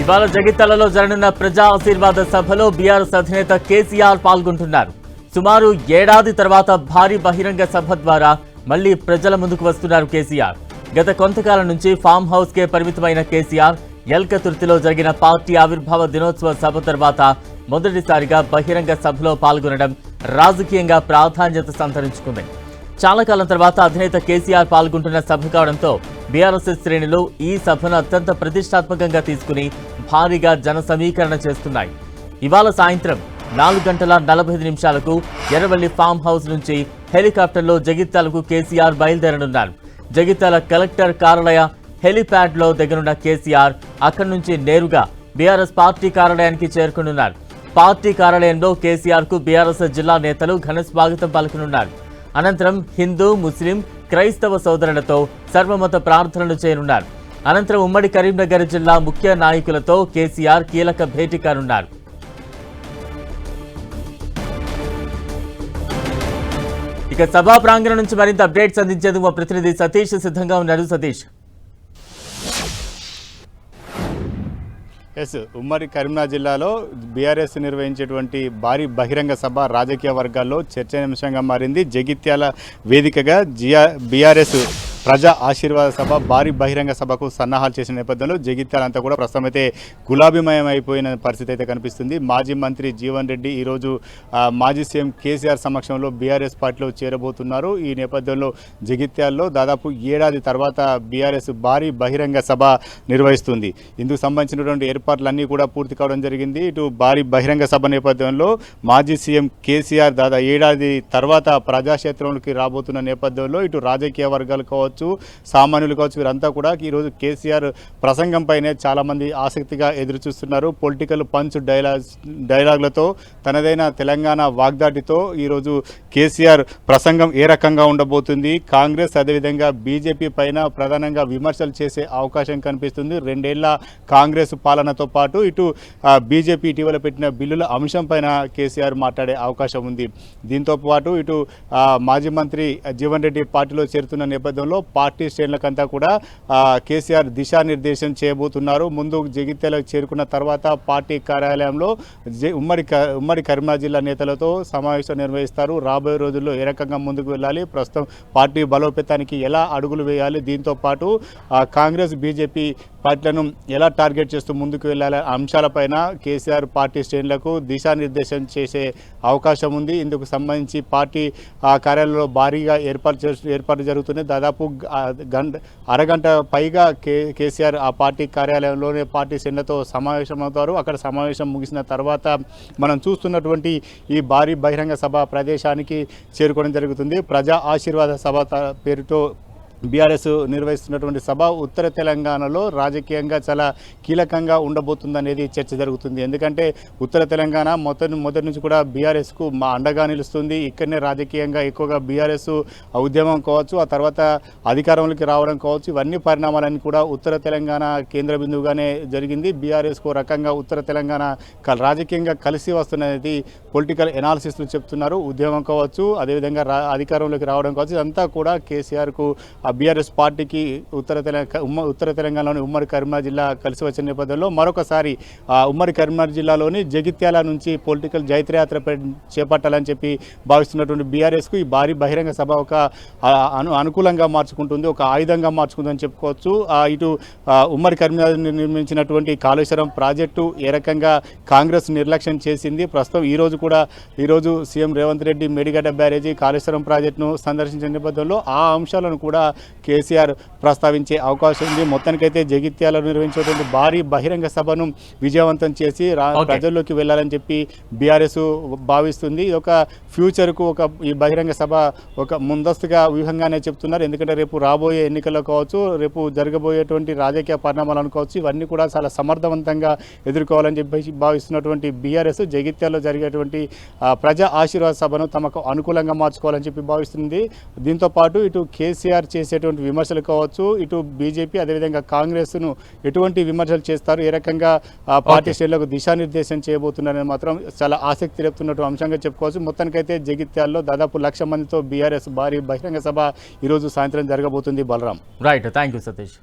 ఇవాళ జగిత్యాలలో జరగనున్న ప్రజా ఆశీర్వాద సభలో బీఆర్ఎస్ అధినేత కేసీఆర్ పాల్గొంటున్నారు. సుమారు ఏడాది తర్వాత భారీ బహిరంగ సభ ద్వారా మళ్లీ ప్రజల ముందుకు వస్తున్నారు కేసీఆర్. గత కొంతకాలం నుంచి ఫామ్ హౌస్ కే పరిమితమైన కేసీఆర్ ఎల్కతుర్తిలో జరిగిన పార్టీ ఆవిర్భావ దినోత్సవ సభ తర్వాత మొదటిసారిగా బహిరంగ సభలో పాల్గొనడం రాజకీయంగా ప్రాధాన్యత సంతరించుకుంది. చాలా కాలం తర్వాత అధినేత కేసీఆర్ పాల్గొంటున్న సభ కావడంతో బీఆర్ఎస్ శ్రేణులు ఈ సభను అత్యంత ప్రతిష్టాత్మకంగా తీసుకుని భారీగా జన సమీకరణ చేస్తున్నాయి. ఇవాళ సాయంత్రం 4:45 ఎర్రవల్లి ఫామ్ హౌస్ నుంచి హెలికాప్టర్లో జగిత్యాలకు కేసీఆర్ బయలుదేరనున్నారు. జగిత్యాల కలెక్టర్ కార్యాలయ హెలిప్యాడ్లో దిగనున్న కేసీఆర్ అక్కడి నుంచి నేరుగా బీఆర్ఎస్ పార్టీ కార్యాలయానికి చేరుకునున్నారు. పార్టీ కార్యాలయంలో కేసీఆర్ కు బీఆర్ఎస్ జిల్లా నేతలు ఘన స్వాగతం పలుకనున్నారు. అనంతరం హిందూ, ముస్లిం, క్రైస్తవ సోదరులతో సర్వమత ప్రార్థనలు చేయనున్నారు. అనంతరం ఉమ్మడి కరీంనగర్ జిల్లా ముఖ్య నాయకులతో కేసీఆర్ కీలక భేటీ కానున్నారు. ఇక సభా ప్రాంగణం నుంచి మరింత అప్డేట్స్ అందించేందుకు మా ప్రతినిధి సతీష్ సిద్ధంగా ఉన్నారు. సతీష్, ఉమ్మడి కరీంనగర్ జిల్లాలో బీఆర్ఎస్ నిర్వహించేటువంటి భారీ బహిరంగ సభ రాజకీయ వర్గాల్లో చర్చనీయాంశంగా మారింది. జగిత్యాల వేదికగా బీఆర్ఎస్ ప్రజా ఆశీర్వాద సభ భారీ బహిరంగ సభకు సన్నాహాలు చేసిన నేపథ్యంలో జగిత్యాల అంతా కూడా ప్రస్తుతం అయితే గులాబీమయం అయిపోయిన పరిస్థితి అయితే కనిపిస్తుంది. మాజీ మంత్రి జీవన్ రెడ్డి ఈరోజు మాజీ సీఎం కేసీఆర్ సమక్షంలో బీఆర్ఎస్ పార్టీలో చేరబోతున్నారు. ఈ నేపథ్యంలో జగిత్యాలలో దాదాపు ఏడాది తర్వాత బీఆర్ఎస్ భారీ బహిరంగ సభ నిర్వహిస్తుంది. ఇందుకు సంబంధించినటువంటి ఏర్పాట్లన్నీ కూడా పూర్తి కావడం జరిగింది. ఇటు భారీ బహిరంగ సభ నేపథ్యంలో మాజీ సీఎం కేసీఆర్ దాదాపు ఏడాది తర్వాత ప్రజాక్షేత్రంలోకి రాబోతున్న నేపథ్యంలో ఇటు రాజకీయ వర్గాలు కావచ్చు, సామాన్యులు కావచ్చు, వీరంతా కూడా ఈరోజు కేసీఆర్ ప్రసంగంపైనే చాలామంది ఆసక్తిగా ఎదురు చూస్తున్నారు. పొలిటికల్ పంచ్ డైలాగులతో తనదైన తెలంగాణ వాగ్దాటితో ఈరోజు కేసీఆర్ ప్రసంగం ఏ రకంగా ఉండబోతుంది, కాంగ్రెస్ అదేవిధంగా బీజేపీ పైన ప్రధానంగా విమర్శలు చేసే అవకాశం కనిపిస్తుంది. 2 ఏళ్ల కాంగ్రెస్ పాలనతో పాటు ఇటు బీజేపీ ఇటీవల పెట్టిన బిల్లుల అంశం పైన కేసీఆర్ మాట్లాడే అవకాశం ఉంది. దీంతో పాటు ఇటు మాజీ మంత్రి జీవన్ రెడ్డి పార్టీలో చేరుతున్న నేపథ్యంలో పార్టీ శ్రేణులకంతా కూడా కేసీఆర్ దిశానిర్దేశం చేయబోతున్నారు. ముందు జగిత్యాలకు చేరుకున్న తర్వాత పార్టీ కార్యాలయంలో ఉమ్మడి కరీంనగర్ జిల్లా నేతలతో సమావేశం నిర్వహిస్తారు. రాబోయే రోజుల్లో ఏ రకంగా ముందుకు వెళ్ళాలి, ప్రస్తుతం పార్టీ బలోపేతానికి ఎలా అడుగులు వేయాలి, దీంతో పాటు కాంగ్రెస్ బీజేపీ పార్టీలను ఎలా టార్గెట్ చేస్తూ ముందుకు వెళ్ళాలి అంశాలపైన కేసీఆర్ పార్టీ శ్రేణులకు దిశానిర్దేశం చేసే అవకాశం ఉంది. ఇందుకు సంబంధించి పార్టీ కార్యాలయంలో భారీగా ఏర్పాటు జరుగుతుంది. దాదాపు అరగంట పైగా కేసీఆర్ ఆ పార్టీ కార్యాలయంలోనే పార్టీ శ్రేణులతో సమావేశమవుతారు. అక్కడ సమావేశం ముగిసిన తర్వాత మనం చూస్తున్నటువంటి ఈ భారీ బహిరంగ సభ ప్రదేశానికి చేరుకోవడం జరుగుతుంది. ప్రజా ఆశీర్వాద సభ పేరుతో బీఆర్ఎస్ నిర్వహిస్తున్నటువంటి సభ ఉత్తర తెలంగాణలో రాజకీయంగా చాలా కీలకంగా ఉండబోతుందనేది చర్చ జరుగుతుంది. ఎందుకంటే ఉత్తర తెలంగాణ మొదటి నుంచి కూడా బీఆర్ఎస్కు అండగా నిలుస్తుంది. ఇక్కడనే రాజకీయంగా ఎక్కువగా బీఆర్ఎస్ ఉద్యమం కావచ్చు, ఆ తర్వాత అధికారంలోకి రావడం కావచ్చు, ఇవన్నీ పరిణామాలన్నీ కూడా ఉత్తర తెలంగాణ కేంద్ర బిందువుగానే జరిగింది. బీఆర్ఎస్కు రకంగా ఉత్తర తెలంగాణ రాజకీయంగా కలిసి వస్తున్నది పొలిటికల్ ఎనాలిసిస్లు చెప్తున్నారు. ఉద్యమం కావచ్చు, అదేవిధంగా అధికారంలోకి రావడం కావచ్చు, ఇదంతా కూడా కేసీఆర్కు బీఆర్ఎస్ పార్టీకి ఉత్తర తెలంగాణలోని ఉమ్మడి కరీంనగర్ జిల్లా కలిసి వచ్చిన నేపథ్యంలో మరొకసారి ఉమ్మడి కరీంనగర్ జిల్లాలోని జగిత్యాల నుంచి పొలిటికల్ జైత్రయాత్ర చేపట్టాలని చెప్పి భావిస్తున్నటువంటి బీఆర్ఎస్కు ఈ భారీ బహిరంగ సభ ఒక అనుకూలంగా మార్చుకుంటుంది, ఒక ఆయుధంగా మార్చుకుంటుందని చెప్పుకోవచ్చు. ఇటు ఉమ్మడి కరీంనగర్ నిర్మించినటువంటి కాళేశ్వరం ప్రాజెక్టు ఏ రకంగా కాంగ్రెస్ నిర్లక్ష్యం చేసింది, ప్రస్తుతం ఈరోజు సీఎం రేవంత్ రెడ్డి మేడిగడ్డ బ్యారేజీ కాళేశ్వరం ప్రాజెక్టును సందర్శించిన నేపథ్యంలో ఆ అంశాలను కూడా కేసీఆర్ ప్రస్తావించే అవకాశం ఉంది. మొత్తానికైతే జగిత్యాలలో నిర్వహించేటువంటి భారీ బహిరంగ సభను విజయవంతం చేసి ప్రజల్లోకి వెళ్లాలని చెప్పి బీఆర్ఎస్ భావిస్తుంది. ఒక ఫ్యూచర్కు ఈ బహిరంగ సభ ఒక ముందస్తుగా వ్యూహంగానే చెప్తున్నారు. ఎందుకంటే రేపు రాబోయే ఎన్నికల్లో కావచ్చు, రేపు జరగబోయేటువంటి రాజకీయ పరిణామాలను కావచ్చు, ఇవన్నీ కూడా చాలా సమర్థవంతంగా ఎదుర్కోవాలని చెప్పి భావిస్తున్నటువంటి బీఆర్ఎస్ జగిత్యాలలో జరిగేటువంటి ప్రజా ఆశీర్వాద సభను తమకు అనుకూలంగా మార్చుకోవాలని చెప్పి భావిస్తుంది. దీంతో పాటు ఇటు కేసీఆర్ చేసేటువంటి విమర్శలు కావచ్చు, ఇటు బీజేపీ అదేవిధంగా కాంగ్రెస్ను ఎటువంటి విమర్శలు చేస్తారు, ఏ రకంగా పార్టీ శ్రేణులకు దిశానిర్దేశం చేయబోతున్నారని మాత్రం చాలా ఆసక్తి రేపుతున్నటువంటి అంశంగా చెప్పుకోవచ్చు. మొత్తానికైతే జగిత్యాల్లో దాదాపు 1,00,000 మందితో బీఆర్ఎస్ భారీ బహిరంగ సభ ఈరోజు సాయంత్రం జరగబోతుంది. Balaram. Right, thank you Satish.